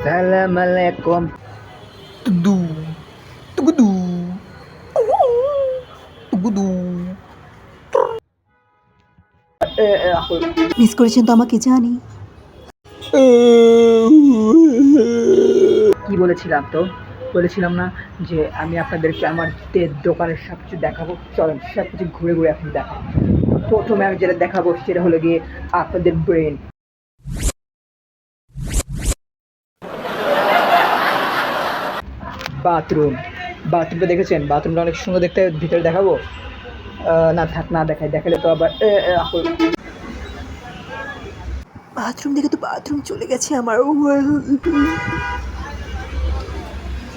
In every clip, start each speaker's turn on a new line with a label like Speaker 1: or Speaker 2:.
Speaker 1: সালাম আলাইকুম। তুদু তুগুদু তুগুদু।
Speaker 2: মিস করেছেন তো আমাকে জানি।
Speaker 1: কি বলেছিলাম তো? বলেছিলাম না যে আমি আপনাদেরকে আমার দোকানের সব কিছু দেখাবো? চলেন সব কিছু ঘুরে ঘুরে এখন দেখাবো। প্রথমে আমি যেটা দেখাবো সেটা হলো গিয়ে আপনাদের ব্রেন। বাথরুম। বাথরুমটা দেখেছেন? বাথরুমটা অনেক সুন্দর দেখতে। ভিতরে দেখাবো? না থাক, না দেখাই, দেখালে তো আবার
Speaker 2: বাথরুম দেখে তো বাথরুম চলে গেছে আমার।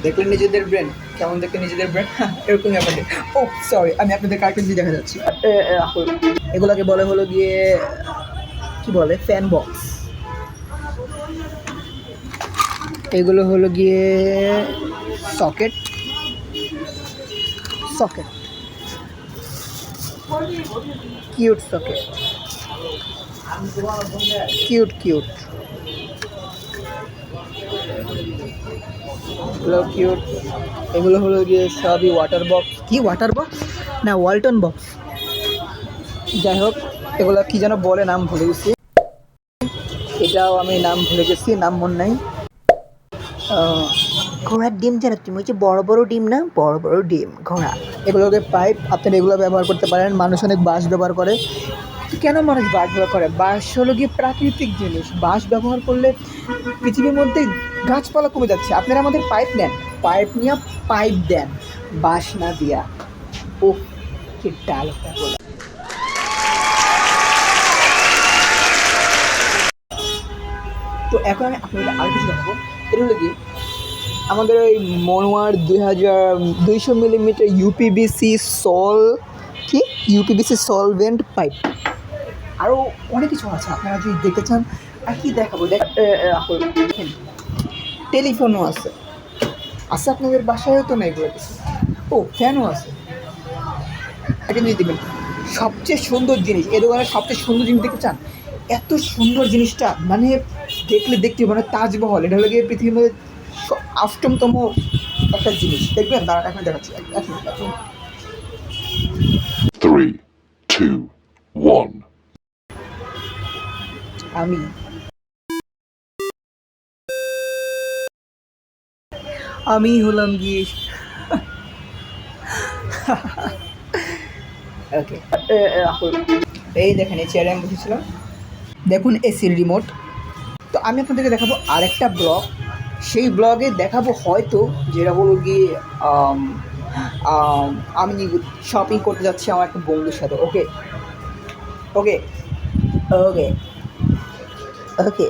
Speaker 1: দেখলেন নিজেদের ব্রেন কেমন দেখে? নিজেদের ব্রেন এরকমই আপনাদের। ও সরি, আমি আপনাদের কার্টুন দিয়ে দেখা যাচ্ছি। এগুলোকে বলে হলো গিয়ে কি বলে, ফ্যান বক্স। এগুলো হলো গিয়ে socket. Socket, cute socket, cute cute. এগুলো কিউট। এগুলো হলো গিয়ে সবই ওয়াটার বক্স। কি ওয়াটার বক্স না ওয়ালটন বক্স, যাই হোক। এগুলো কি যেন বলে, নাম ভুলে গেছি। এটাও আমি নাম ভুলে গেছি, নাম মনে নাই।
Speaker 2: ঘোড়ার ডিম জানো তুমি? ওই যে বড় বড় ডিম না, বড় বড় ডিম ঘোড়া।
Speaker 1: এগুলোকে পাইপ, আপনারা এগুলো ব্যবহার করতে পারেন। মানুষ অনেক বাঁশ ব্যবহার করে। কেন মানুষ বাঁশ ব্যবহার করে? বাঁশ হলো গিয়ে প্রাকৃতিক জিনিস। বাঁশ ব্যবহার করলে পৃথিবীর মধ্যে গাছপালা কমে যাচ্ছে। আপনারা আমাদের পাইপ নেন, পাইপ নিয়ে পাইপ দেন, বাঁশ না দিয়া। ও কি ডায়লগটা বলে! তো এখন আমি আপনাদের আর কিছু দেখাবো। এটা হলো গিয়ে আমাদের ওই মনোয়ার 200 মিলিমিটার ইউপিবিসি সল, কি ইউপিবিসি সলভেন্ট পাইপ। আরও অনেক কিছু আছে, আপনারা যদি দেখতে চান। আর কি দেখাবো? দেখেন, টেলিফোনও আছে। আছে আপনাদের বাসায়ও তো নেই এগুলো কিছু। ও ফ্যানও আছে। একটা জিনিস দেখবেন, সবচেয়ে সুন্দর জিনিস এই দোকানের সবচেয়ে সুন্দর জিনিস দেখতে চান? এত সুন্দর জিনিসটা মানে দেখলে দেখতে মানে তাজমহল। এটা হলো গিয়ে পৃথিবীর মধ্যে 8তম একটা জিনিস। দেখবেন, দাঁড়ান এখন দেখাচ্ছি। এখন
Speaker 3: 3, 2, 1.
Speaker 1: আমি আমি হলাম গিয়ে ওকে। এই দেখেন, এই চেয়ারে আমি বসেছিলাম। দেখুন এসির রিমোট। তো আমি আপনাদেরকে দেখাবো আরেকটা ব্লগ। সেই ব্লগে দেখাবো হয়তো যেটা হলো গিয়ে আমি শপিং করতে যাচ্ছি আমার একটা বন্ধুর সাথে। ওকে ওকে ওকে ওকে।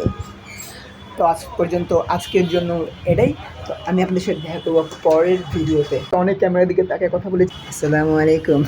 Speaker 1: তো আজ পর্যন্ত আজকের জন্য এটাই। তো আমি আপনাদের সাথে দেখা করবো পরের ভিডিওতে। অনেক ক্যামেরার দিকে তাকে কথা বলেছি। আসসালামু আলাইকুম।